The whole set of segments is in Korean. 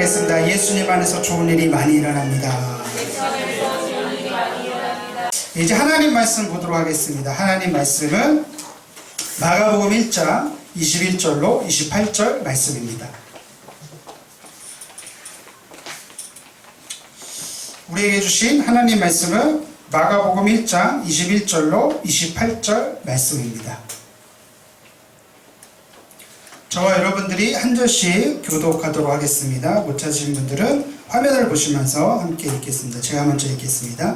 시작하겠습니다. 예수님 안에서 좋은 일이 많이 일어납니다. 이제 하나님 말씀 보도록 하겠습니다. 하나님 말씀은 마가복음 1장 21절로 28절 말씀입니다. 우리에게 주신 하나님 말씀은 마가복음 1장 21절로 28절 말씀입니다. 저와 여러분들이 한 절씩 교독하도록 하겠습니다. 못 찾으신 분들은 화면을 보시면서 함께 읽겠습니다. 제가 먼저 읽겠습니다.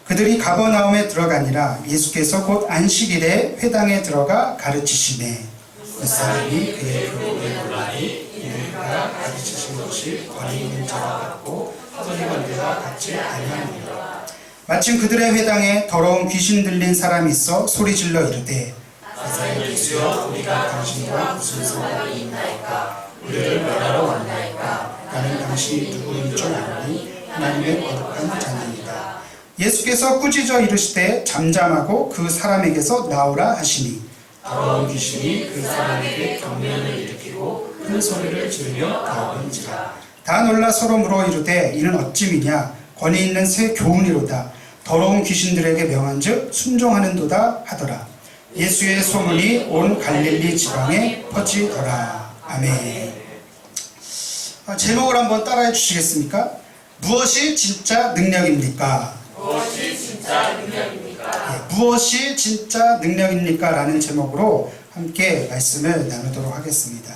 그들이 가버나움에 들어가니라. 예수께서 곧 안식일에 회당에 들어가 가르치시매 몇 사람이 그의 교훈에 놀라니 이는 그가 가르치신 것이 권위 있는 자와 같고 서기관들과 같지 아니하니라. 마침 그들의 회당에 더러운 귀신 들린 사람이 있어 소리질러 이르되 나사렛 예수여 우리가 당신과 무슨 상관이 있나이까? 우리를 멸하러 왔나이까? 나는 당신이 누구인 줄 아노니 하나님의 거룩한 자니이다. 예수께서 꾸짖어 이르시되 잠잠하고 그 사람에게서 나오라 하시니 더러운 귀신이 그 사람에게 경련을 일으키고 큰 소리를 지르며 나오는지라. 다 놀라 서로 물어 이르되 이는 어찌미냐? 권위 있는 새 교훈이로다. 더러운 귀신들에게 명한즉 순종하는도다 하더라. 예수의 소문이 온 갈릴리 지방에 퍼지더라. 아멘. 제목을 한번 따라해 주시겠습니까? 무엇이 진짜 능력입니까? 무엇이 진짜 능력입니까? 무엇이 진짜 능력입니까? 라는 제목으로 함께 말씀을 나누도록 하겠습니다.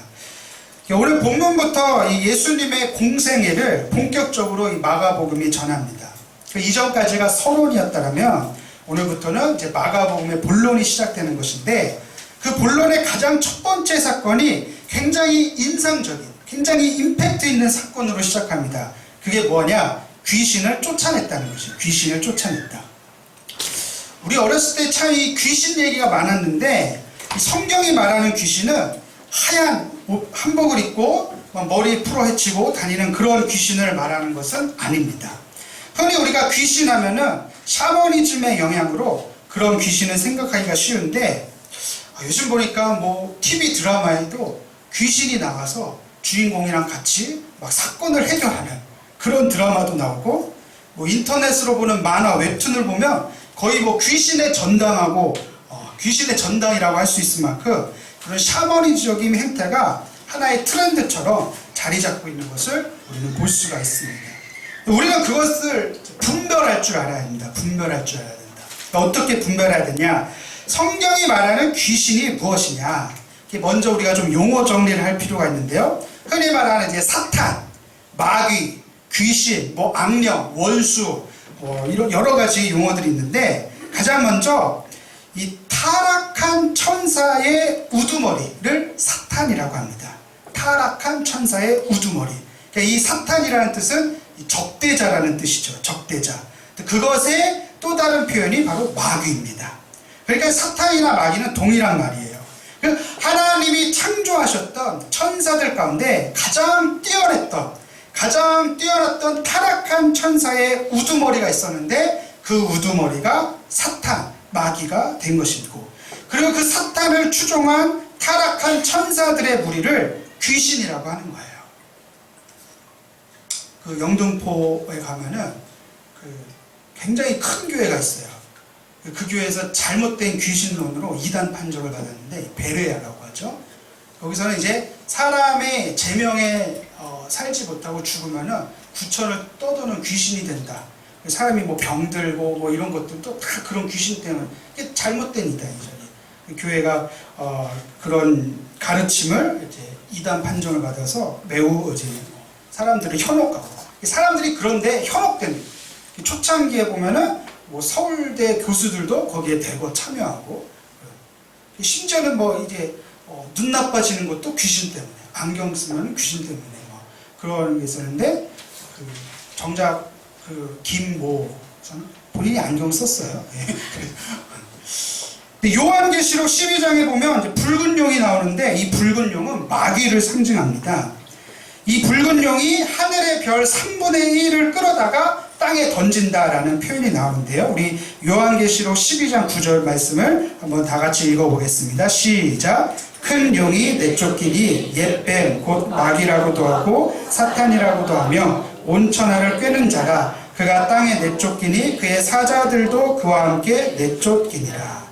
오늘 본문부터 이 예수님의 공생애를 본격적으로 이 마가복음이 전합니다. 그 이전까지가 서론이었다면 오늘부터는 이제 마가복음의 본론이 시작되는 것인데, 그 본론의 가장 첫 번째 사건이 굉장히 인상적인, 굉장히 임팩트 있는 사건으로 시작합니다. 그게 뭐냐? 귀신을 쫓아냈다는 것이에요. 귀신을 쫓아냈다. 우리 어렸을 때 참 이 귀신 얘기가 많았는데, 성경이 말하는 귀신은 하얀 한복을 입고 머리에 풀어 헤치고 다니는 그런 귀신을 말하는 것은 아닙니다. 흔히 우리가 귀신 하면은 샤머니즘의 영향으로 그런 귀신을 생각하기가 쉬운데, 요즘 보니까 뭐 TV 드라마에도 귀신이 나와서 주인공이랑 같이 막 사건을 해결하는 그런 드라마도 나오고, 뭐 인터넷으로 보는 만화 웹툰을 보면 거의 뭐 귀신의 전당하고 귀신의 전당이라고 할 수 있을 만큼 그런 샤머니즘적인 행태가 하나의 트렌드처럼 자리 잡고 있는 것을 우리는 볼 수가 있습니다. 우리는 그것을 분별할 줄 알아야 합니다. 분별할 줄 알아야 된다. 어떻게 분별해야 되냐? 성경이 말하는 귀신이 무엇이냐? 먼저 우리가 좀 용어 정리를 할 필요가 있는데요. 흔히 말하는 이제 사탄, 마귀, 귀신, 뭐 악령, 원수, 이런 여러 가지 용어들이 있는데, 가장 먼저 이 타락한 천사의 우두머리를 사탄이라고 합니다. 타락한 천사의 우두머리. 이 사탄이라는 뜻은 적대자라는 뜻이죠. 적대자. 그것의 또 다른 표현이 바로 마귀입니다. 그러니까 사탄이나 마귀는 동일한 말이에요. 하나님이 창조하셨던 천사들 가운데 가장 뛰어났던 타락한 천사의 우두머리가 있었는데, 그 우두머리가 사탄, 마귀가 된 것이고, 그리고 그 사탄을 추종한 타락한 천사들의 무리를 귀신이라고 하는 거예요. 그 영등포에 가면은 굉장히 큰 교회가 있어요. 그 교회에서 잘못된 귀신론으로 이단 판정을 받았는데, 베레아라고 하죠. 거기서는 이제 사람의 제명에 살지 못하고 죽으면은 구천을 떠도는 귀신이 된다. 사람이 뭐 병들고 뭐 이런 것들도 다 그런 귀신 때문에 이게 잘못된 이단이죠. 교회가 그런 가르침을 이제 이단 판정을 받아서 매우 이제 사람들을 현혹하고, 사람들이 그런데 현혹된, 초창기에 보면은 뭐 서울대 교수들도 거기에 대거 참여하고, 심지어는 뭐 이제 눈 나빠지는 것도 귀신 때문에, 안경 쓰면 귀신 때문에 뭐 그런 게 있었는데, 정작 김모 본인이 안경 썼어요. 요한계시록 12장에 보면 이제 붉은 용이 나오는데, 이 붉은 용은 마귀를 상징합니다. 이 붉은 용이 하늘의 별 3분의 1을 끌어다가 땅에 던진다라는 표현이 나오는데요. 우리 요한계시록 12장 9절 말씀을 한번 다 같이 읽어보겠습니다. 시작. 큰 용이 내쫓기니 옛뱀 곧 마귀라고도 하고 사탄이라고도 하며 온 천하를 꿰는 자라. 그가 땅에 내쫓기니 그의 사자들도 그와 함께 내쫓기니라.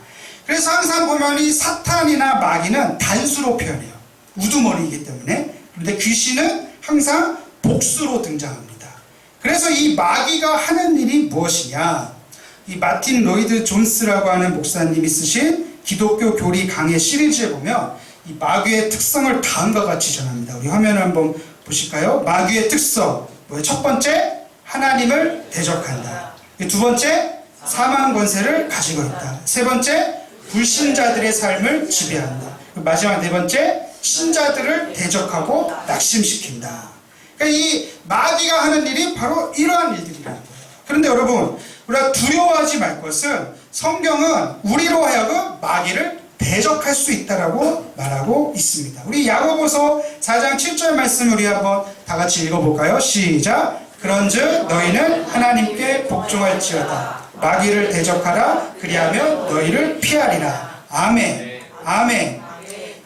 그래서 항상 보면 이 사탄이나 마귀는 단수로 표현해요. 우두머리이기 때문에. 그런데 귀신은 항상 복수로 등장합니다. 그래서 이 마귀가 하는 일이 무엇이냐? 이 마틴 로이드 존스라고 하는 목사님이 쓰신 기독교 교리 강해 시리즈에 보면 이 마귀의 특성을 다음과 같이 전합니다. 우리 화면을 한번 보실까요? 마귀의 특성. 뭐예요? 첫 번째, 하나님을 대적한다. 두 번째, 사망 권세를 가지고 있다. 세 번째, 불신자들의 삶을 지배한다. 마지막 네 번째, 신자들을 대적하고 낙심시킨다. 그러니까 이 마귀가 하는 일이 바로 이러한 일들이라는 거예요. 그런데 여러분, 우리가 두려워하지 말 것은 성경은 우리로 하여금 마귀를 대적할 수 있다라고 말하고 있습니다. 우리 야고보서 4장 7절 말씀 우리 한번 다 같이 읽어볼까요? 시작. 그런즉 너희는 하나님께 복종할지어다. 마귀를 대적하라. 그리하면 너희를 피하리라. 아멘. 아멘.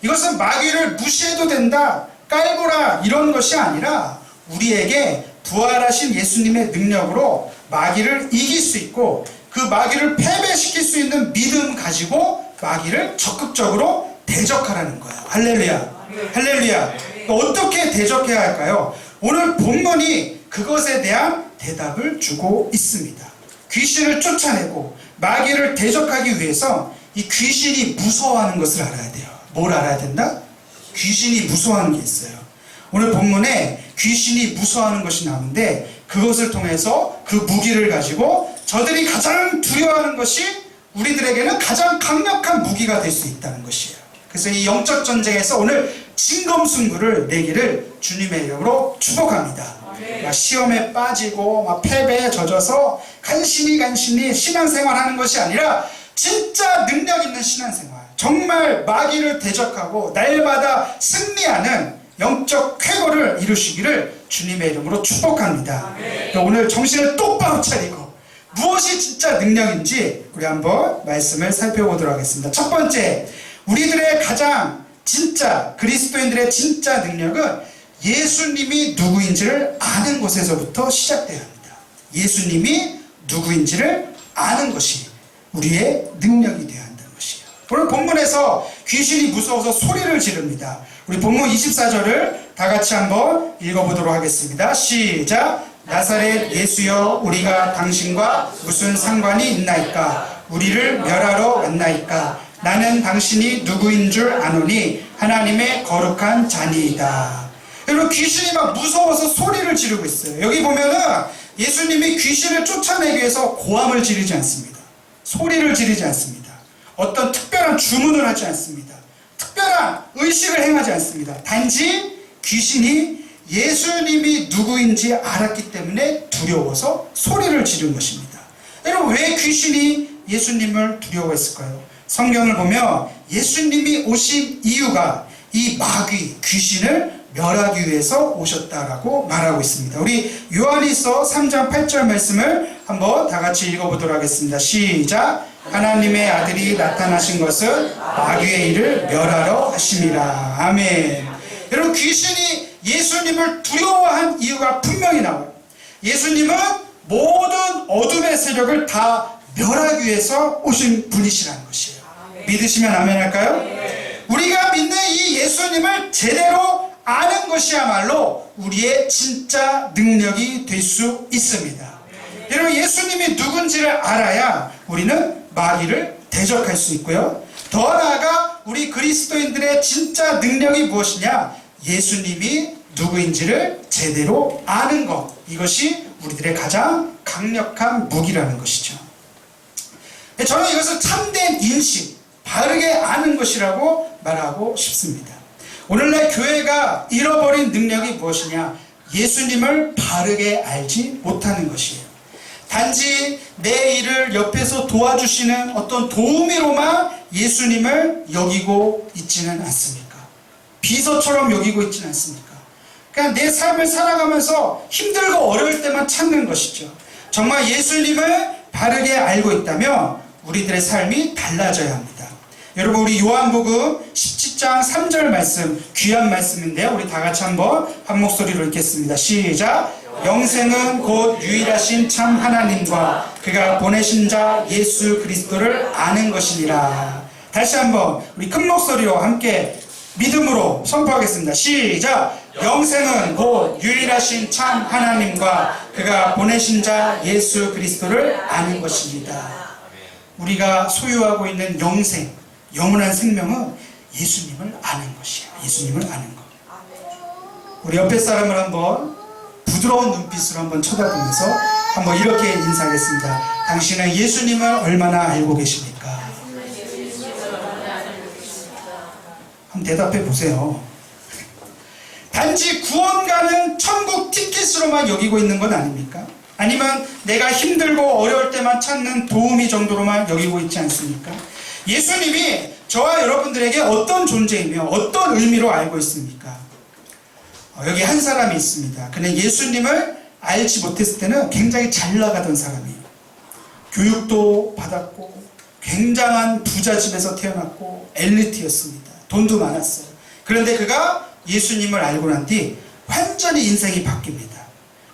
이것은 마귀를 무시해도 된다, 깔보라 이런 것이 아니라 우리에게 부활하신 예수님의 능력으로 마귀를 이길 수 있고 그 마귀를 패배시킬 수 있는 믿음 가지고 마귀를 적극적으로 대적하라는 거예요. 할렐루야. 할렐루야. 어떻게 대적해야 할까요? 오늘 본문이 그것에 대한 대답을 주고 있습니다. 귀신을 쫓아내고 마귀를 대적하기 위해서 이 귀신이 무서워하는 것을 알아야 돼요. 뭘 알아야 된다? 귀신이 무서워하는 게 있어요. 오늘 본문에 귀신이 무서워하는 것이 나오는데 그것을 통해서 그 무기를 가지고 저들이 가장 두려워하는 것이 우리들에게는 가장 강력한 무기가 될 수 있다는 것이에요. 그래서 이 영적 전쟁에서 오늘 진검승부를 내기를 주님의 이름으로 축복합니다. 막 시험에 빠지고 막 패배에 젖어서 간신히 신앙생활하는 것이 아니라 진짜 능력 있는 신앙생활, 정말 마귀를 대적하고 날마다 승리하는 영적 쾌거를 이루시기를 주님의 이름으로 축복합니다. 오늘 정신을 똑바로 차리고 무엇이 진짜 능력인지 우리 한번 말씀을 살펴보도록 하겠습니다. 첫 번째, 우리들의 가장 진짜 그리스도인들의 진짜 능력은 예수님이 누구인지를 아는 것에서부터 시작되어야 합니다. 예수님이 누구인지를 아는 것이 우리의 능력이 되어야 한다는 것이에요. 오늘 본문에서 귀신이 무서워서 소리를 지릅니다. 우리 본문 24절을 다 같이 한번 읽어보도록 하겠습니다. 시작. 나사렛 예수여, 우리가 당신과 무슨 상관이 있나이까? 우리를 멸하러 왔나이까? 나는 당신이 누구인 줄 아노니 하나님의 거룩한 자니이다. 여러분, 귀신이 막 무서워서 소리를 지르고 있어요. 여기 보면은 예수님이 귀신을 쫓아내기 위해서 고함을 지르지 않습니다. 소리를 지르지 않습니다. 어떤 특별한 주문을 하지 않습니다. 특별한 의식을 행하지 않습니다. 단지 귀신이 예수님이 누구인지 알았기 때문에 두려워서 소리를 지른 것입니다. 여러분, 왜 귀신이 예수님을 두려워했을까요? 성경을 보면 예수님이 오신 이유가 이 마귀, 귀신을 멸하기 위해서 오셨다라고 말하고 있습니다. 우리 요한일서 3장 8절 말씀을 한번 다 같이 읽어보도록 하겠습니다. 시작. 하나님의 아들이 나타나신 것은 마귀의 일을 멸하러 하심이라. 아멘. 여러분, 귀신이 예수님을 두려워한 이유가 분명히 나와요. 예수님은 모든 어둠의 세력을 다 멸하기 위해서 오신 분이시라는 것이에요. 믿으시면 아멘 할까요? 우리가 믿는 이 예수님을 제대로 아는 것이야말로 우리의 진짜 능력이 될 수 있습니다. 여러분, 예수님이 누군지를 알아야 우리는 마귀를 대적할 수 있고요. 더 나아가 우리 그리스도인들의 진짜 능력이 무엇이냐? 예수님이 누구인지를 제대로 아는 것. 이것이 우리들의 가장 강력한 무기라는 것이죠. 저는 이것을 참된 인식, 바르게 아는 것이라고 말하고 싶습니다. 오늘날 교회가 잃어버린 능력이 무엇이냐? 예수님을 바르게 알지 못하는 것이에요. 단지 내 일을 옆에서 도와주시는 어떤 도우미로만 예수님을 여기고 있지는 않습니까? 비서처럼 여기고 있지는 않습니까? 그냥 내 삶을 살아가면서 힘들고 어려울 때만 찾는 것이죠. 정말 예수님을 바르게 알고 있다면 우리들의 삶이 달라져야 합니다. 여러분 우리 요한복음 17장 3절 말씀, 귀한 말씀인데요. 우리 다 같이 한번 한 목소리로 읽겠습니다. 시작. 영생은 곧 유일하신 참 하나님과 그가 보내신 자 예수 그리스도를 아는 것이니라. 다시 한번 우리 큰 목소리로 함께 믿음으로 선포하겠습니다. 시작. 영생은 곧 유일하신 참 하나님과 그가 보내신 자 예수 그리스도를 아는 것입니다. 우리가 소유하고 있는 영생, 영원한 생명은 예수님을 아는 것이에요. 예수님을 아는 것. 우리 옆에 사람을 한번 부드러운 눈빛으로 한번 쳐다보면서 한번 이렇게 인사하겠습니다. 당신은 예수님을 얼마나 알고 계십니까? 한번 대답해 보세요. 단지 구원 가는 천국 티켓으로만 여기고 있는 건 아닙니까? 아니면 내가 힘들고 어려울 때만 찾는 도우미 정도로만 여기고 있지 않습니까? 예수님이 저와 여러분들에게 어떤 존재이며 어떤 의미로 알고 있습니까? 여기 한 사람이 있습니다. 그는 예수님을 알지 못했을 때는 굉장히 잘 나가던 사람이에요. 교육도 받았고 굉장한 부잣집에서 태어났고 엘리트였습니다. 돈도 많았어요. 그런데 그가 예수님을 알고 난 뒤 완전히 인생이 바뀝니다.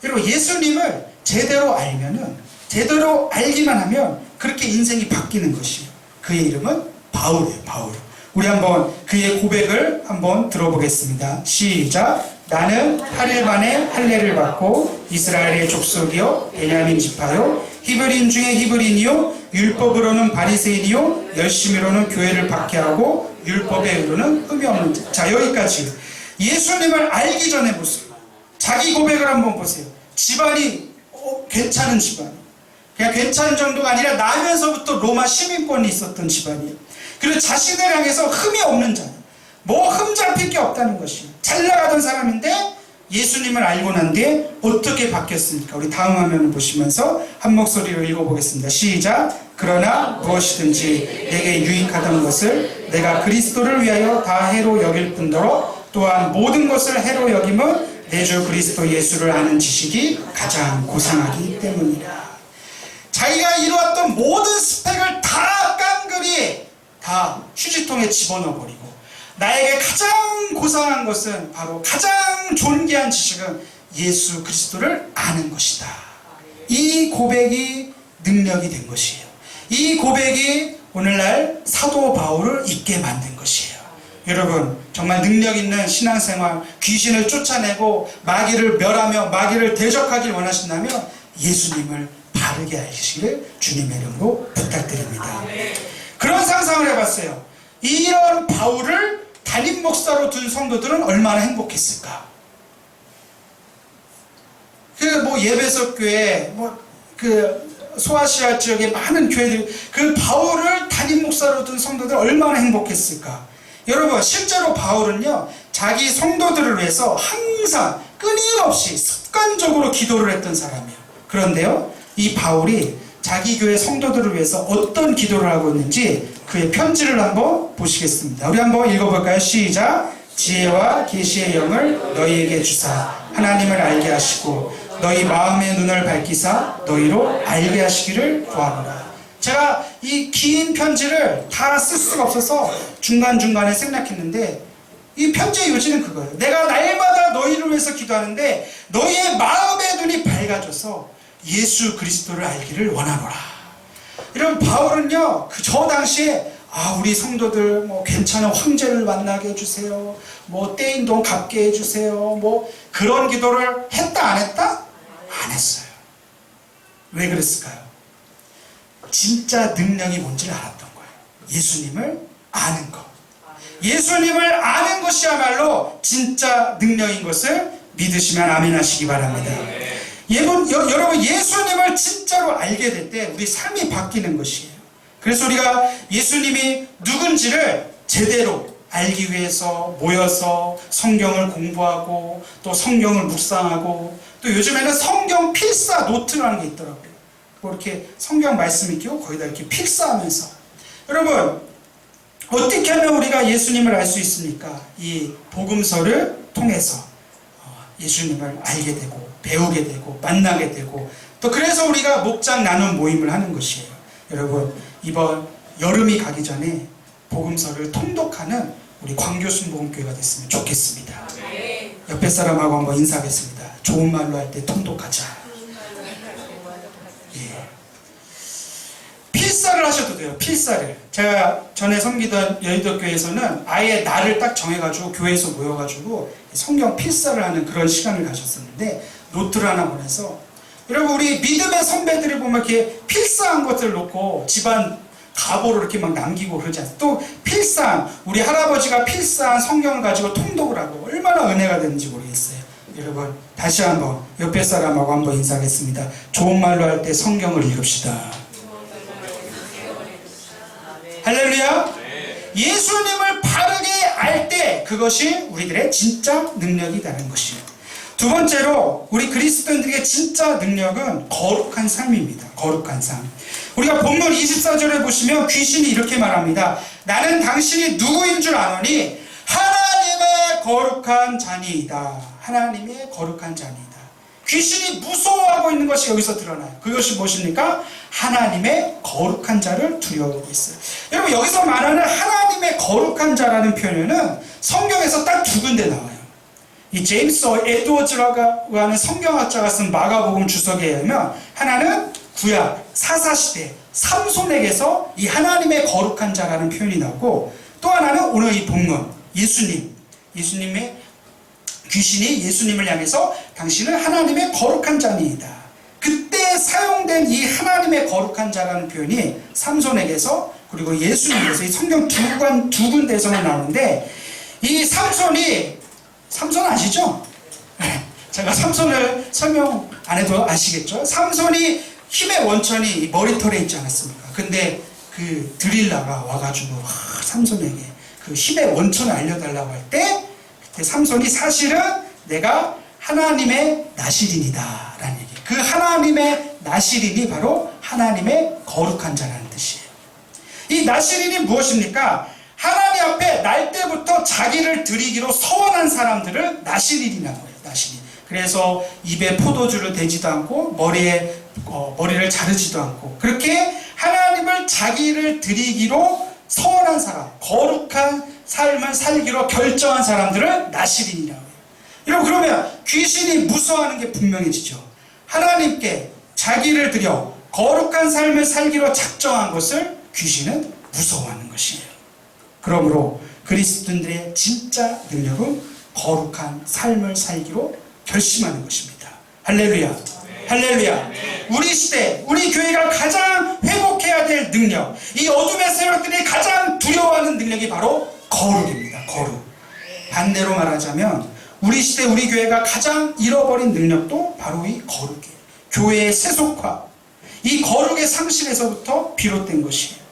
여러분 예수님을 제대로 알면은, 제대로 알기만 하면 그렇게 인생이 바뀌는 것이에요. 그의 이름은 바울이에요. 바울. 우리 한번 그의 고백을 한번 들어보겠습니다. 시작. 나는 8일 만에 할례를 받고 이스라엘의 족속이요 베냐민 지파요 히브리인 중에 히브리인이요 율법으로는 바리새인이요 열심히로는 교회를 박해하고 율법의 의로는 흠이 없는 자. 자, 여기까지. 예수님을 알기 전에 보세요. 자기 고백을 한번 보세요. 집안이 괜찮은 집안. 그냥 괜찮은 정도가 아니라 나면서부터 로마 시민권이 있었던 집안이에요. 그리고 자신을 향해서 흠이 없는 자. 뭐 흠 잡힐 게 없다는 것이에요. 잘 나가던 사람인데 예수님을 알고 난 뒤에 어떻게 바뀌었습니까? 우리 다음 화면을 보시면서 한 목소리로 읽어보겠습니다. 시작. 그러나 무엇이든지 내게 유익하던 것을 내가 그리스도를 위하여 다 해로 여길 뿐더러 또한 모든 것을 해로 여김은 내 주 그리스도 예수를 아는 지식이 가장 고상하기 때문이라. 자기가 이루었던 모든 스펙을 다 깡그리 다 휴지통에 집어넣어버리고 나에게 가장 고상한 것은 바로 가장 존귀한 지식은 예수 그리스도를 아는 것이다. 이 고백이 능력이 된 것이에요. 이 고백이 오늘날 사도 바울을 있게 만든 것이에요. 여러분 정말 능력 있는 신앙생활, 귀신을 쫓아내고 마귀를 멸하며 마귀를 대적하길 원하신다면 예수님을 바르게 알시기를 주님의 이름으로 부탁드립니다. 그런 상상을 해봤어요. 이런 바울을 담임 목사로 둔 성도들은 얼마나 행복했을까? 예배석 교회, 소아시아 지역의 많은 교회들, 그 바울을 담임 목사로 둔 성도들 얼마나 행복했을까? 여러분, 실제로 바울은요, 자기 성도들을 위해서 항상 끊임없이 습관적으로 기도를 했던 사람이에요. 그런데요, 이 바울이 자기 교회 성도들을 위해서 어떤 기도를 하고 있는지 그의 편지를 한번 보시겠습니다. 우리 한번 읽어볼까요? 시작. 지혜와 계시의 영을 너희에게 주사 하나님을 알게 하시고 너희 마음의 눈을 밝히사 너희로 알게 하시기를 구하노라. 제가 이 긴 편지를 다 쓸 수가 없어서 중간중간에 생략했는데 이 편지의 요지는 그거예요. 내가 날마다 너희를 위해서 기도하는데 너희의 마음의 눈이 밝아져서 예수 그리스도를 알기를 원하노라. 이런 바울은요, 저 당시에 우리 성도들 괜찮은 황제를 만나게 해주세요. 떼인 돈 갚게 해주세요. 그런 기도를 했다 안 했다? 안 했어요. 왜 그랬을까요? 진짜 능력이 뭔지를 알았던 거예요. 예수님을 아는 것. 예수님을 아는 것이야말로 진짜 능력인 것을 믿으시면 아멘 하시기 바랍니다. 여러분 예수님을 진짜로 알게 될 때 우리 삶이 바뀌는 것이에요. 그래서 우리가 예수님이 누군지를 제대로 알기 위해서 모여서 성경을 공부하고 또 성경을 묵상하고 또 요즘에는 성경 필사 노트라는 게 있더라고요. 이렇게 성경 말씀 있고 거기다 이렇게 필사하면서. 여러분 어떻게 하면 우리가 예수님을 알 수 있습니까? 이 복음서를 통해서 예수님을 알게 되고 배우게 되고 만나게 되고 또 그래서 우리가 목장 나눔 모임을 하는 것이에요. 여러분 이번 여름이 가기 전에 복음서를 통독하는 우리 광교순복음교회가 됐으면 좋겠습니다. 옆에 사람하고 한번 인사하겠습니다. 좋은 말로 할 때 통독하자. 예. 필사를 하셔도 돼요. 필사를. 제가 전에 섬기던 여의도교회에서는 아예 날을 딱 정해가지고 교회에서 모여가지고 성경 필사를 하는 그런 시간을 가졌었는데, 노트를 하나 보내서, 여러분 우리 믿음의 선배들을 보면 이렇게 필사한 것들을 놓고 집안 가보를 이렇게 막 남기고 그러지 않습니까? 또 필사한, 우리 할아버지가 필사한 성경을 가지고 통독을 하고 얼마나 은혜가 되는지 모르겠어요. 여러분 다시 한번 옆에 사람하고 한번 인사하겠습니다. 좋은 말로 할 때 성경을 읽읍시다. 할렐루야. 예수님을 바르게 알 때 그것이 우리들의 진짜 능력이라는 것이에요. 두 번째로 우리 그리스도인들의 진짜 능력은 거룩한 삶입니다. 거룩한 삶. 우리가 본문 24절에 보시면 귀신이 이렇게 말합니다. 나는 당신이 누구인 줄 아노니 하나님의 거룩한 자니이다. 하나님의 거룩한 자니이다. 귀신이 무서워하고 있는 것이 여기서 드러나요. 그것이 무엇입니까? 하나님의 거룩한 자를 두려워하고 있어요. 여러분 여기서 말하는 하나님의 거룩한 자라는 표현은 성경에서 딱 두 군데 나와요. 이 제임스 에드워즈라고 하는 성경학자가 쓴 마가복음 주석에 의하면 하나는 구약 사사시대 삼손에게서 이 하나님의 거룩한 자라는 표현이 나오고, 또 하나는 오늘 이 본문 예수님의 귀신이 예수님을 향해서 당신은 하나님의 거룩한 자니이다. 그때 사용된 이 하나님의 거룩한 자라는 표현이 삼손에게서 그리고 예수님께서 이 성경 두 군데에서만 나오는데, 이 삼손 아시죠? 제가 삼손을 설명 안 해도 아시겠죠? 삼손이 힘의 원천이 머리털에 있지 않았습니까? 근데 그 드릴라가 와가지고 삼손에게 그 힘의 원천을 알려달라고 할 때, 그때 삼손이 사실은 내가 하나님의 나실인이다 라는 얘기. 그 하나님의 나실인이 바로 하나님의 거룩한 자라는 뜻이에요. 이 나실인이 무엇입니까? 하나님 앞에 날 때부터 자기를 드리기로 서원한 사람들을 나실인이라고 해요. 나실인. 그래서 입에 포도주를 대지도 않고 머리를 자르지도 않고, 그렇게 하나님을 자기를 드리기로 서원한 사람, 거룩한 삶을 살기로 결정한 사람들을 나실인이라고 해요. 여러분 그러면 귀신이 무서워하는 게 분명해지죠. 하나님께 자기를 드려 거룩한 삶을 살기로 작정한 것을 귀신은 무서워하는 것이에요. 그러므로 그리스도인들의 진짜 능력은 거룩한 삶을 살기로 결심하는 것입니다. 할렐루야. 할렐루야. 우리 시대, 우리 교회가 가장 회복해야 될 능력, 이 어둠의 세력들이 가장 두려워하는 능력이 바로 거룩입니다. 거룩. 반대로 말하자면 우리 시대, 우리 교회가 가장 잃어버린 능력도 바로 이 거룩이에요. 교회의 세속화, 이 거룩의 상실에서부터 비롯된 것이에요.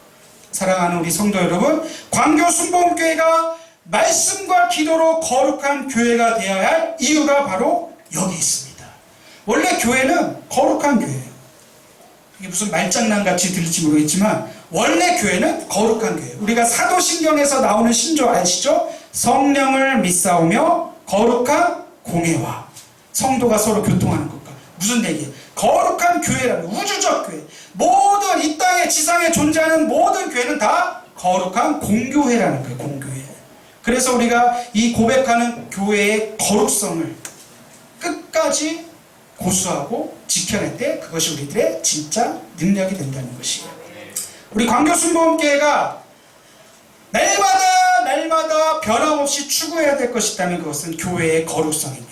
사랑하는 우리 성도 여러분, 광교순복음교회가 말씀과 기도로 거룩한 교회가 되어야 할 이유가 바로 여기 있습니다. 원래 교회는 거룩한 교회예요. 이게 무슨 말장난같이 들릴지 모르겠지만 원래 교회는 거룩한 교회예요. 우리가 사도신경에서 나오는 신조 아시죠? 성령을 믿사오며 거룩한 공회와, 성도가 서로 교통하는 것과 무슨 얘기예요? 거룩한 교회라는, 우주적 교회, 모든 이 땅에 지상에 존재하는 모든 교회는 다 거룩한 공교회라는 거예요. 공교회. 그래서 우리가 이 고백하는 교회의 거룩성을 끝까지 고수하고 지켜낼 때 그것이 우리들의 진짜 능력이 된다는 것이에요. 우리 광교순복음교회가 날마다 변함없이 추구해야 될 것이 있다면 그것은 교회의 거룩성입니다.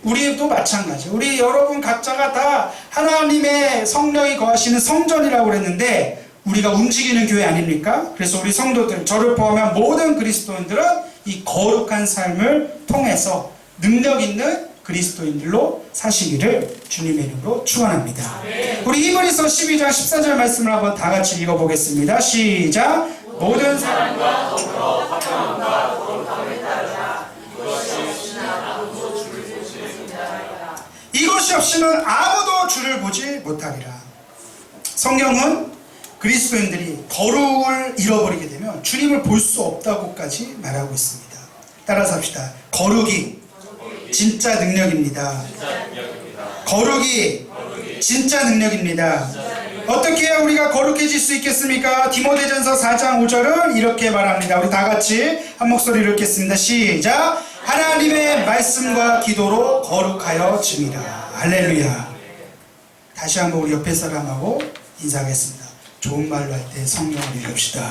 우리도 마찬가지. 우리 여러분 각자가 다 하나님의 성령이 거하시는 성전이라고 그랬는데 우리가 움직이는 교회 아닙니까? 그래서 우리 성도들, 저를 포함한 모든 그리스도인들은 이 거룩한 삶을 통해서 능력 있는 그리스도인들로 사시기를 주님의 이름으로 축원합니다. 우리 히브리서 12장 14절 말씀을 한번 다 같이 읽어보겠습니다. 시작. 모든 사람과 더불어 화평함과 거룩함을 따르라. 이것이 없이는 아무도 주를 보지 못하리라. 성경은 그리스도인들이 거룩을 잃어버리게 되면 주님을 볼 수 없다고까지 말하고 있습니다. 따라서 합시다. 거룩이 진짜 능력입니다. 거룩이 진짜 능력입니다. 어떻게 해야 우리가 거룩해질 수 있겠습니까? 디모데전서 4장 5절은 이렇게 말합니다. 우리 다 같이 한 목소리로 읽겠습니다. 시작. 하나님의 말씀과 기도로 거룩하여 짐이라. 할렐루야. 다시 한번 우리 옆에 사람하고 인사하겠습니다. 좋은 말로 할 때 성경을 읽읍시다.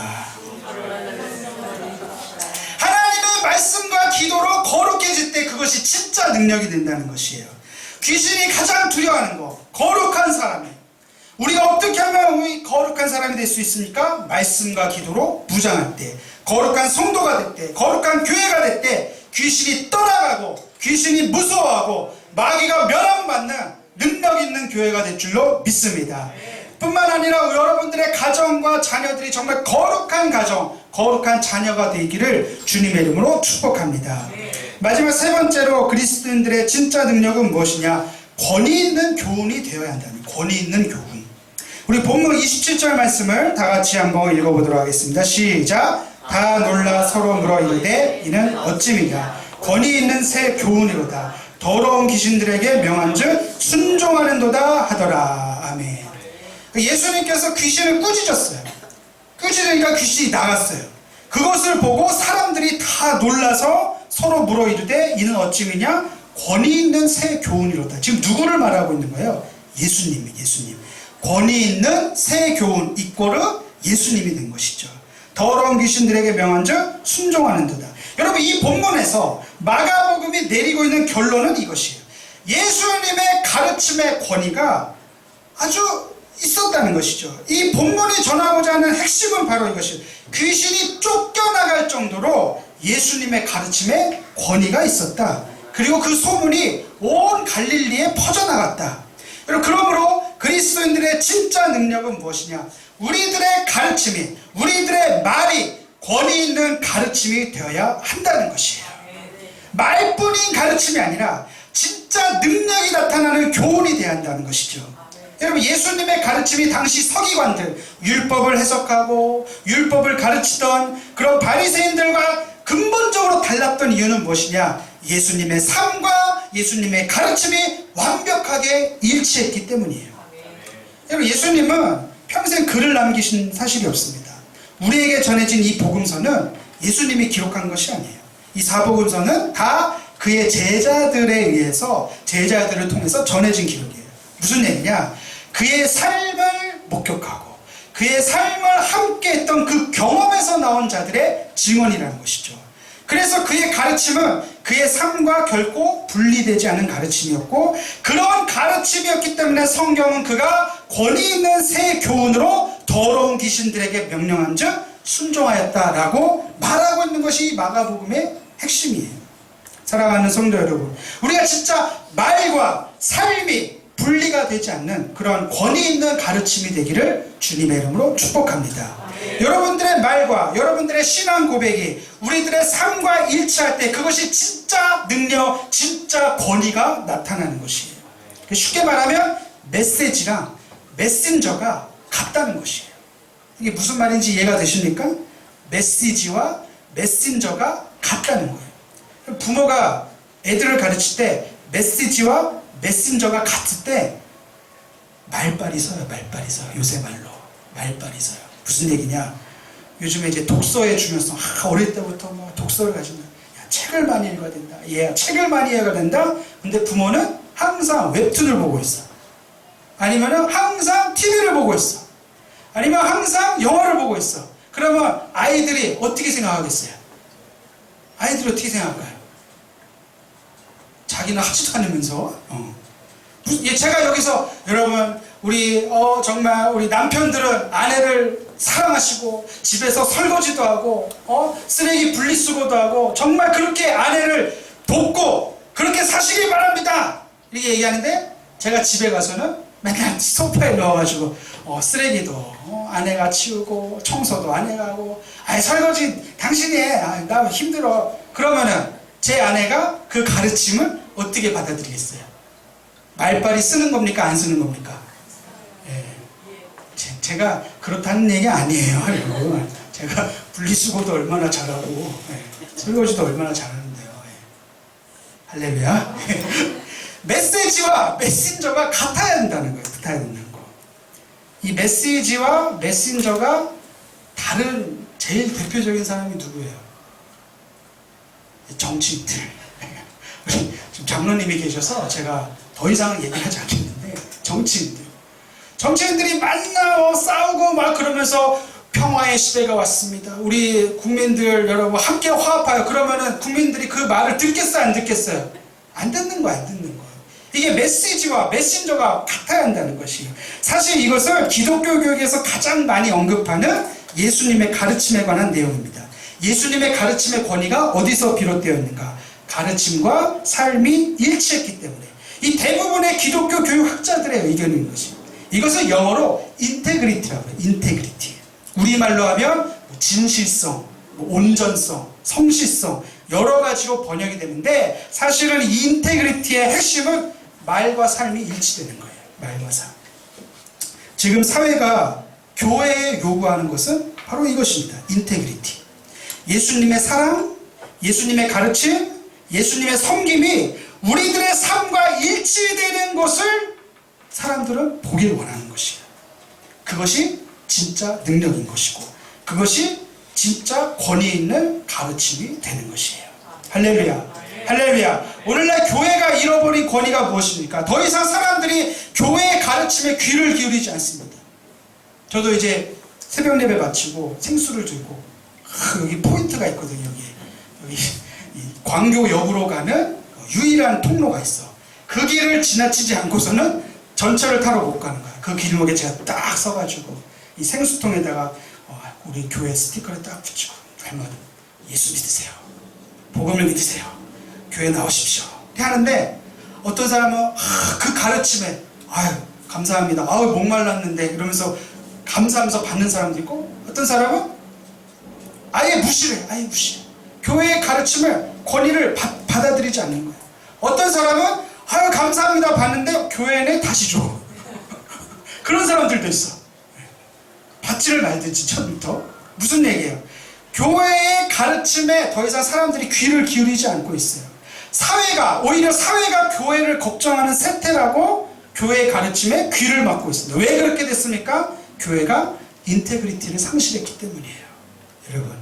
하나님의 말씀과 기도로 거룩해질 때 그것이 진짜 능력이 된다는 것이에요. 귀신이 가장 두려워하는 거, 거룩한 사람이. 우리가 어떻게 하면 우리 거룩한 사람이 될 수 있습니까? 말씀과 기도로 무장할 때, 거룩한 성도가 될 때, 거룩한 교회가 될 때 귀신이 떠나가고 귀신이 무서워하고 마귀가 멸함받는 능력 있는 교회가 될 줄로 믿습니다. 뿐만 아니라 여러분들의 가정과 자녀들이 정말 거룩한 가정, 거룩한 자녀가 되기를 주님의 이름으로 축복합니다. 마지막 세 번째로 그리스도인들의 진짜 능력은 무엇이냐? 권위 있는 교훈이 되어야 한다는, 권위 있는 교훈. 우리 본문 27절 말씀을 다 같이 한번 읽어보도록 하겠습니다. 시작. 다 놀라 서로 물어 이르되 이는 어찌미냐? 권위 있는 새 교훈이로다. 더러운 귀신들에게 명한즉 순종하는도다 하더라. 아멘. 예수님께서 귀신을 꾸짖었어요. 꾸짖으니까 귀신이 나갔어요. 그것을 보고 사람들이 다 놀라서 서로 물어 이르되 이는 어찌미냐? 권위 있는 새 교훈이로다. 지금 누구를 말하고 있는 거예요? 예수님. 권위 있는 새 교훈 이꼬르 예수님이 된 것이죠. 더러운 귀신들에게 명한즉 순종하는도다. 여러분, 이 본문에서 마가복음이 내리고 있는 결론은 이것이에요. 예수님의 가르침의 권위가 아주 있었다는 것이죠. 이 본문이 전하고자 하는 핵심은 바로 이것이에요. 귀신이 쫓겨나갈 정도로 예수님의 가르침에 권위가 있었다. 그리고 그 소문이 온 갈릴리에 퍼져나갔다. 그러므로 그리스도인들의 진짜 능력은 무엇이냐? 우리들의 가르침이, 우리들의 말이 권위 있는 가르침이 되어야 한다는 것이에요. 말뿐인 가르침이 아니라 진짜 능력이 나타나는 교훈이 되어야 한다는 것이죠. 여러분, 예수님의 가르침이 당시 서기관들, 율법을 해석하고 율법을 가르치던 그런 바리새인들과 근본적으로 달랐던 이유는 무엇이냐? 예수님의 삶과 예수님의 가르침이 완벽하게 일치했기 때문이에요. 여러분, 예수님은 평생 글을 남기신 사실이 없습니다. 우리에게 전해진 이 복음서는 예수님이 기록한 것이 아니에요. 이 사복음서는 다 그의 제자들에 의해서, 제자들을 통해서 전해진 기록이에요. 무슨 얘기냐? 그의 삶을 목격하고 그의 삶을 함께 했던 그 경험에서 나온 자들의 증언이라는 것이죠. 그래서 그의 가르침은 그의 삶과 결코 분리되지 않은 가르침이었고, 그런 가르침이었기 때문에 성경은 그가 권위 있는 새 교훈으로 더러운 귀신들에게 명령한 즉 순종하였다라고 말하고 있는 것이 마가복음의 핵심이에요. 사랑하는 성도 여러분, 우리가 진짜 말과 삶이 분리가 되지 않는 그런 권위 있는 가르침이 되기를 주님의 이름으로 축복합니다. 여러분들의 말과 여러분들의 신앙 고백이 우리들의 삶과 일치할 때 그것이 진짜 능력, 진짜 권위가 나타나는 것이에요. 쉽게 말하면 메시지랑 메신저가 같다는 것이에요. 이게 무슨 말인지 이해가 되십니까? 메시지와 메신저가 같다는 거예요. 부모가 애들을 가르칠 때 메시지와 메신저가 같을 때 말빨이 서요. 요새 말로 말빨이 서요. 무슨 얘기냐? 요즘에 이제 독서의 중요성, 어릴 때부터 뭐 독서를 가지면 책을 많이 읽어야 된다. 책을 많이 읽어야 된다. 근데 부모는 항상 웹툰을 보고 있어. 아니면은 항상 TV를 보고 있어. 아니면 항상 영화를 보고 있어. 그러면 아이들이 어떻게 생각하겠어요? 아이들이 어떻게 생각할까요? 자기는 하지도 않으면서. 제가 여기서 여러분, 우리 정말 우리 남편들은 아내를 사랑하시고 집에서 설거지도 하고 쓰레기 분리수거도 하고 정말 그렇게 아내를 돕고 그렇게 사시길 바랍니다. 이렇게 얘기하는데 제가 집에 가서는 맨날 소파에 넣어가지고 쓰레기도 아내가 치우고 청소도 아내가 하고 설거지 당신이 해. 나 힘들어. 그러면은 제 아내가 그 가르침을 어떻게 받아들이겠어요? 말빨이 쓰는 겁니까? 안 쓰는 겁니까? 제가 그렇다는 얘기 아니에요. 그리고 제가 분리수거도 얼마나 잘하고 설거지도 얼마나 잘하는데요. 할렐루야. 메시지와 메신저가 같아야 된다는 거예요. 같아야 된다는 거. 이 메시지와 메신저가 다른 제일 대표적인 사람이 누구예요? 정치인들. 우리 지금 장로님이 계셔서 제가 더 이상은 얘기하지 않겠는데, 정치인들이 만나고 싸우고 막 그러면서 평화의 시대가 왔습니다. 우리 국민들 여러분 함께 화합하여. 그러면은 국민들이 그 말을 듣겠어요, 안 듣겠어요? 안 듣는 거예요, 안 듣는 거예요. 이게 메시지와 메신저가 같아야 한다는 것이에요. 사실 이것을 기독교 교육에서 가장 많이 언급하는 예수님의 가르침에 관한 내용입니다. 예수님의 가르침의 권위가 어디서 비롯되어 있는가? 가르침과 삶이 일치했기 때문에. 이 대부분의 기독교 교육학자들의 의견인 것입니다. 이것을 영어로 인테그리티라고 해요. 인테그리티. 우리말로 하면 진실성, 온전성, 성실성 여러 가지로 번역이 되는데, 사실은 이 인테그리티의 핵심은 말과 삶이 일치되는 거예요. 말과 삶. 지금 사회가 교회에 요구하는 것은 바로 이것입니다. 인테그리티. 예수님의 사랑, 예수님의 가르침, 예수님의 섬김이 우리들의 삶과 일치되는 것을 사람들은 보길 원하는 것이에요. 그것이 진짜 능력인 것이고, 그것이 진짜 권위 있는 가르침이 되는 것이에요. 할렐루야. 할렐루야. 오늘날 교회가 잃어버린 권위가 무엇입니까? 더 이상 사람들이 교회의 가르침에 귀를 기울이지 않습니다. 저도 이제 새벽 예배 마치고 생수를 들고, 여기 포인트가 있거든요. 여기 이 광교역으로 가는 유일한 통로가 있어. 그 길을 지나치지 않고서는 전철을 타러 못 가는 거야. 그 길목에 제가 딱 서가지고 이 생수통에다가 우리 교회 스티커를 딱 붙이고, 할머니 예수 믿으세요, 복음을 믿으세요, 교회 나오십시오 하는데, 어떤 사람은 그 가르침에 아유 감사합니다, 아유 목말랐는데 이러면서 감사하면서 받는 사람도 있고, 어떤 사람은 아예 무시해. 교회의 가르침을, 권위를 받아들이지 않는 거예요. 어떤 사람은 아유 감사합니다 받는데 교회는 다시 줘. 그런 사람들도 있어. 받지를 말든지 처음부터. 무슨 얘기예요? 교회의 가르침에 더 이상 사람들이 귀를 기울이지 않고 있어요. 오히려 사회가 교회를 걱정하는 세태라고 교회의 가르침에 귀를 막고 있습니다. 왜 그렇게 됐습니까? 교회가 인테그리티를 상실했기 때문이에요. 여러분,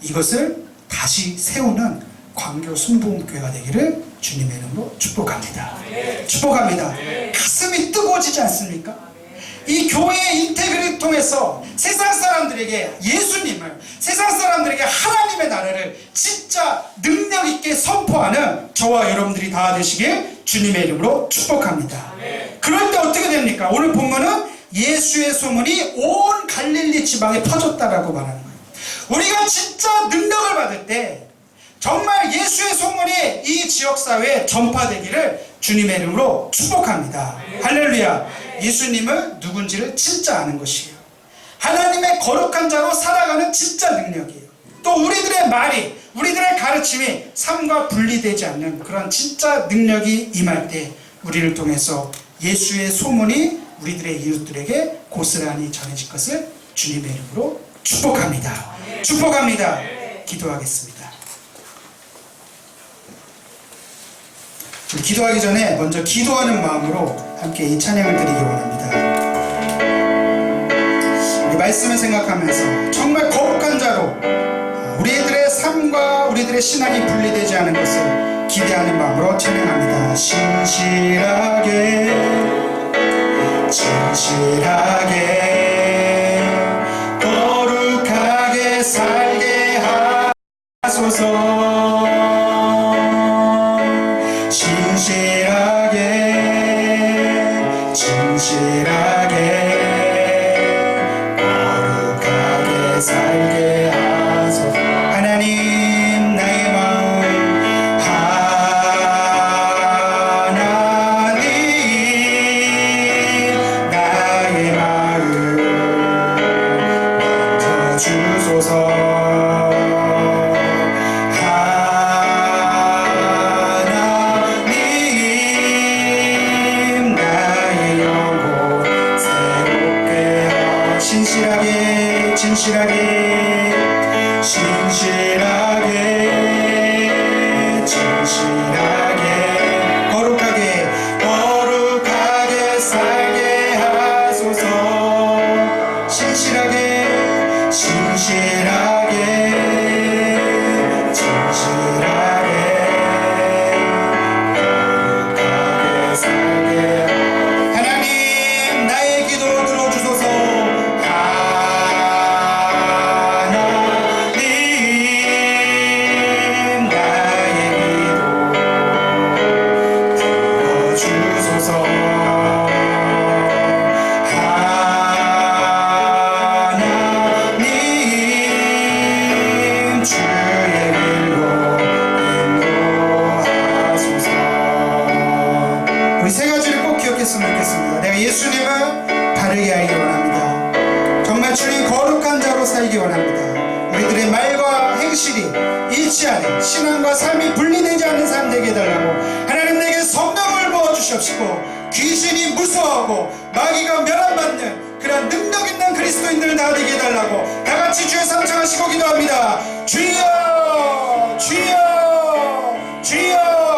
이것을 다시 세우는 광교 순복음교회가 되기를 주님의 이름으로 축복합니다. 축복합니다. 가슴이 뜨거워지지 않습니까? 이 교회의 인테그리티를 통해서 세상 사람들에게 예수님을, 세상 사람들에게 하나님의 나라를 진짜 능력 있게 선포하는 저와 여러분들이 다 되시길 주님의 이름으로 축복합니다. 그럴 때 어떻게 됩니까? 오늘 본문은 예수의 소문이 온 갈릴리 지방에 퍼졌다라고 말하는 거예요. 우리가 진짜 능력을 받을 때 정말 예수의 소문이 이 지역사회에 전파되기를 주님의 이름으로 축복합니다. 할렐루야. 예수님은 누군지를 진짜 아는 것이에요. 하나님의 거룩한 자로 살아가는 진짜 능력이에요. 또 우리들의 말이, 우리들의 가르침이 삶과 분리되지 않는 그런 진짜 능력이 임할 때 우리를 통해서 예수의 소문이 우리들의 이웃들에게 고스란히 전해질 것을 주님의 이름으로 축복합니다. 축복합니다. 기도하겠습니다. 기도하기 전에 먼저 기도하는 마음으로 함께 이 찬양을 드리기 원합니다. 우리 말씀을 생각하면서 정말 거룩한 자로 우리들의 삶과 우리들의 신앙이 분리되지 않은 것을 기대하는 마음으로 찬양합니다. 진실하게 거룩하게 살게 하소서. 진실하게 거룩하게 살게 하소서. 하나님, 나의 마음, 하나님, 나의 마음 만져주소서. 진실하게 거룩하게 살게 하소서. 주시옵소서. 하나님 주의 길로 인도하소서. 우리 세 가지를 꼭 기억했으면 좋겠습니다. 내가 예수님을 바르게 알기 원합니다. 정말 주님 거룩한 자로 살기 원합니다. 우리들의 말과 행실이 일치하는 신앙과 삶이 분리되지 않는 삶 되게 해달라고 하나님 내게 성령을 부어주시옵시고 귀신이 무서워하고 마귀가 멸함받는 그런 능력 있는 그리스도인들 다 되게 해달라고 다같이 주여 삼창하시고 기도합니다. 주여 주여 주여.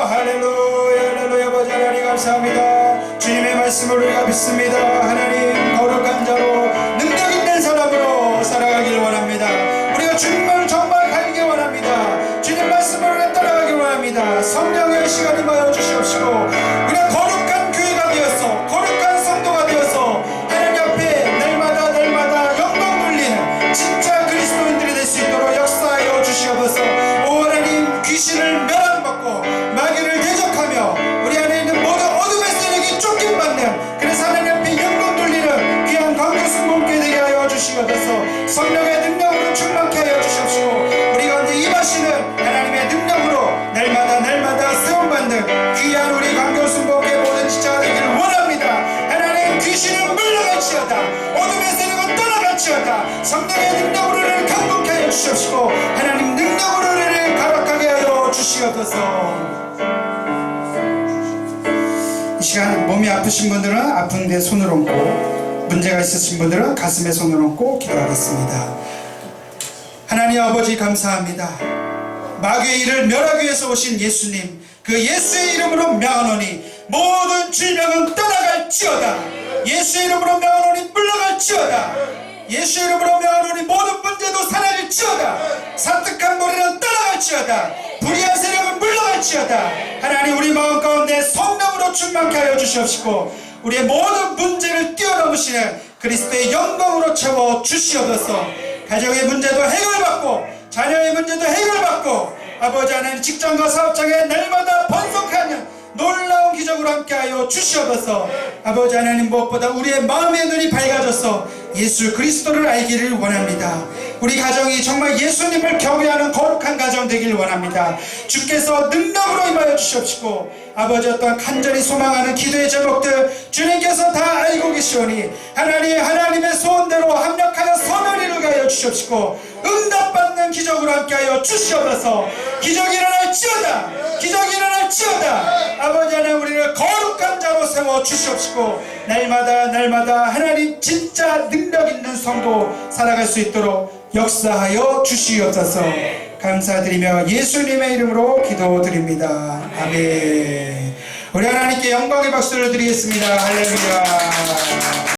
할렐루야 할렐루야. 아버지 하나님 감사합니다. 주님의 말씀을 우리가 믿습니다. 하나님 거룩한 자로 능력 있는 사람으로 살아가길 원합니다. 우리가 주님을 정말 가리기 원합니다. 주님 말씀을 우리가 따라가기 원합니다. 성령의 시간이 마여 주시옵시고 우리가 거룩한 교회가 되어서 거룩한 성도가 되어서 하나님 앞에 날마다 영광 돌리는 진짜 그리스도인들이 될 수 있도록 역사하여 주시옵소서. 오 하나님 귀신을 멸함받고 마귀를 대적하며 우리 안에 있는 모든 어둠의 세력이 쫓김받는 그래서 하나님 앞에 영광 돌리는 귀한 광교승공교회 되게 하여 주시옵소서. 성령의 능력으로 충만케 하여 주시옵시고 우리 가운데 임하시는 하나님의 능력으로 날마다 세움받는 귀한 우리 광교승공교회 모든 지체가 되기를 원합니다. 하나님 귀신은 물러갈지어다. 어둠의 세력은 떠나갈지어다. 성령의 능력으로 우리를 강건케 하여 주시옵시고 하나님 능력으로 우리를 가락하게 하여 주시옵소서. 이 시간 몸이 아프신 분들은 아픈 데 손을 얹고 문제가 있으신 분들은 가슴에 손을 얹고 기도하겠습니다. 하나님 아버지 감사합니다. 마귀의 일을 멸하기 위해서 오신 예수님 그 예수의 이름으로 명하노니 모든 질병은 떠나갈지어다. 예수의 이름으로 명하노니 물러갈지어다. 예수의 이름으로 명하노니 모든 문제도 사라질지어다. 산뜻한 머리는 떠나갈지어다. 불의한 세력은 물러갈지어다. 하나님 우리 마음 가운데 성령으로 충만케 하여 주시옵시고 우리의 모든 문제를 뛰어넘으시는 그리스도의 영광으로 채워 주시옵소서. 가정의 문제도 해결받고 자녀의 문제도 해결받고 아버지 하나님 직장과 사업장에 날마다 번성하는 놀라운 기적으로 함께하여 주시옵소서. 아버지 하나님 무엇보다 우리의 마음의 눈이 밝아져서 예수 그리스도를 알기를 원합니다. 우리 가정이 정말 예수님을 경외하는 거룩한 가정 되길 원합니다. 주께서 능력으로 임하여 주시옵시고 아버지 어떠한 간절히 소망하는 기도의 제목들 주님께서 다 알고 계시오니 하나님의 소원대로 합력하여 선을 이루게 하여 주시옵시고 응답받는 기적으로 함께하여 주시옵소서. 기적이 일어날지어다. 기적이 일어날지어다. 아버지 하나님 우리를 거룩한 자로 세워 주시옵시고 날마다 하나님 진짜 능력 있는 성도 살아갈 수 있도록 역사하여 주시옵소서. 감사드리며 예수님의 이름으로 기도드립니다. 아멘. 우리 하나님께 영광의 박수를 드리겠습니다. 할렐루야.